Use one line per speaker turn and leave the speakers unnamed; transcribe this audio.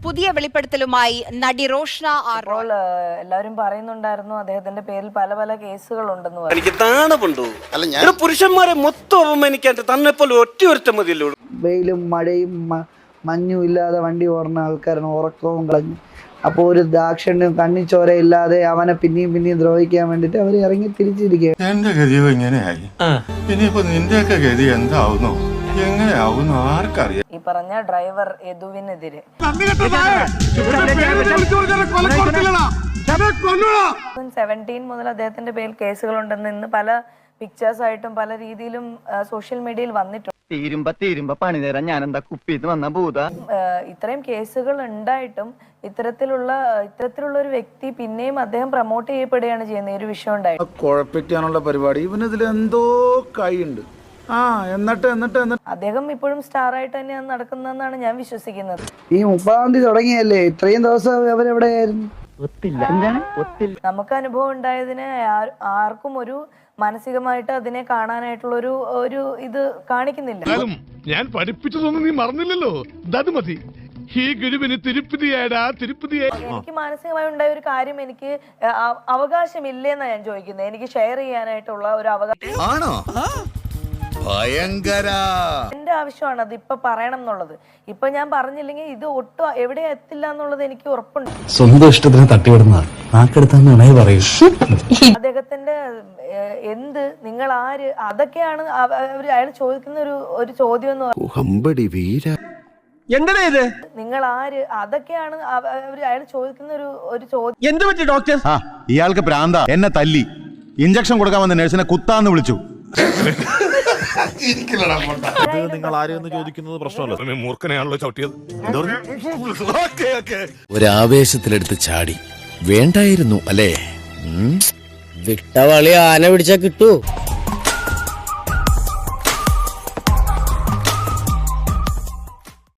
പുതിയ വെളിപ്പെടുത്തലുമായി നടി റോഷ്ന ആർ റോയ്.
എല്ലാവരും പറയുന്നുണ്ടായിരുന്നു അദ്ദേഹത്തിന്റെ പേരിൽ പല പല കേസുകളുണ്ടെന്ന് പറഞ്ഞു.
എനിക്ക് താണുണ്ടോ അല്ല പുരുഷന്മാരെ മൊത്തം അവമാനിക്കാൻ തന്നെപ്പോലെ ഒറ്റ മതിയല്ലോ.
വെയിലും മഴയും മഞ്ഞും ഇല്ലാതെ വണ്ടി ഓടുന്ന ആൾക്കാരാണ്, ഉറക്കവും കളഞ്ഞു. അപ്പോൾ ഒരു ദാക്ഷിണ്യം കണ്ണിച്ചോരയില്ലാതെ അവനെ പിന്നെയും ദ്രോഹിക്കാൻ വേണ്ടിട്ട് അവർ ഇറങ്ങി തിരിച്ചിരിക്കുക.
എന്റെ ഗതിയോ ഇങ്ങനെയായി, ഇനിയിപ്പോ നിന്റെയൊക്കെ ഗതി എന്താവുന്നു എങ്ങനെയാവുന്നു ആർക്കറിയാം.
ഈ പറഞ്ഞ ഡ്രൈവർ യദുവിനെതിരെ 2017 മുതൽ അദ്ദേഹത്തിന്റെ പേരിൽ കേസുകളുണ്ടെന്ന് ഇന്ന് പല പിക്ചേഴ്സ് ആയിട്ടും പല രീതിയിലും സോഷ്യൽ മീഡിയയിൽ വന്നിട്ടുണ്ട്.
തീരുമ്പ പണി തരാൻ ഞാൻ എന്താ കുപ്പിന്ന് വന്ന ഭൂത.
ഇത്രയും കേസുകൾ ഉണ്ടായിട്ടും ഇത്തരത്തിലുള്ള ഒരു വ്യക്തി പിന്നെയും അദ്ദേഹം പ്രൊമോട്ട് ചെയ്യപ്പെടുകയാണ് ചെയ്യുന്ന ഒരു വിഷയം ഉണ്ടായിട്ട്
കുഴപ്പിക്കാനുള്ള പരിപാടി ഇവനിതിൽ എന്തോ കൈയുണ്ട്. എന്നിട്ട്
അദ്ദേഹം ഇപ്പോഴും സ്റ്റാർ ആയിട്ട് തന്നെയാണ് നടക്കുന്നതെന്നാണ് ഞാൻ വിശ്വസിക്കുന്നത്.
ഈ 30-ാം തീയതി തുടങ്ങിയല്ലേ, ഇത്രയും ദിവസം അവരെവിടെയായിരുന്നു?
നമുക്ക് അനുഭവം ഉണ്ടായതിന് ആർക്കും ഒരു മാനസികമായിട്ട് അതിനെ കാണാനായിട്ടുള്ള ഒരു ഇത് കാണിക്കുന്നില്ല.
ഞാൻ പഠിപ്പിച്ചതൊന്നും നീ മറന്നില്ലല്ലോ, മതി. ഈ ഗുരുവിന് എനിക്ക്
മാനസികമായി ഉണ്ടായ ഒരു കാര്യം എനിക്ക് അവകാശമില്ലെന്നാണ് ഞാൻ ചോദിക്കുന്നത്. എനിക്ക് ഷെയർ ചെയ്യാനായിട്ടുള്ള ഒരു അവകാശം എന്റെ ആവശ്യമാണ് അത് ഇപ്പൊ പറയണം എന്നുള്ളത്. ഇപ്പൊ ഞാൻ പറഞ്ഞില്ലെങ്കിൽ ഇത് ഒട്ടും എവിടെ എത്തില്ല എന്നുള്ളത് എനിക്ക് ഉറപ്പുണ്ട്.
സ്വന്തം ഇഷ്ടത്തിന് തട്ടിവിടുന്ന നാക്കെടുത്താന്നേ പറയൂ.
അദ്ദേഹത്തിന്റെ എന്ത്, നിങ്ങൾ ആര്, അതൊക്കെയാണ് അയാൾ ചോദിക്കുന്ന ഒരു ചോദ്യം എന്ന് പറയുന്നത്. നിങ്ങൾ ആര്, അതൊക്കെയാണ് അയാൾ ചോദിക്കുന്ന ഒരു ചോദ്യം.
എന്ത് പറ്റി ഡോക്ടർ? ഇയാൾക്ക് ഭ്രാന്ത, എന്നെ തല്ലി, ഇഞ്ചക്ഷൻ കൊടുക്കാൻ വന്ന നഴ്സിനെ കുത്താന്ന് വിളിച്ചു.
നിങ്ങൾ ആരെയൊന്ന് ചോദിക്കുന്നത് പ്രശ്നമല്ല, മൂർഖനെയാണല്ലോ ചവിട്ടിയത്.
ഒരാവേശത്തിലെടുത്ത് ചാടി വേണ്ടായിരുന്നു അല്ലേ?
വിട്ട വളി ആന പിടിച്ചാ കിട്ടൂ.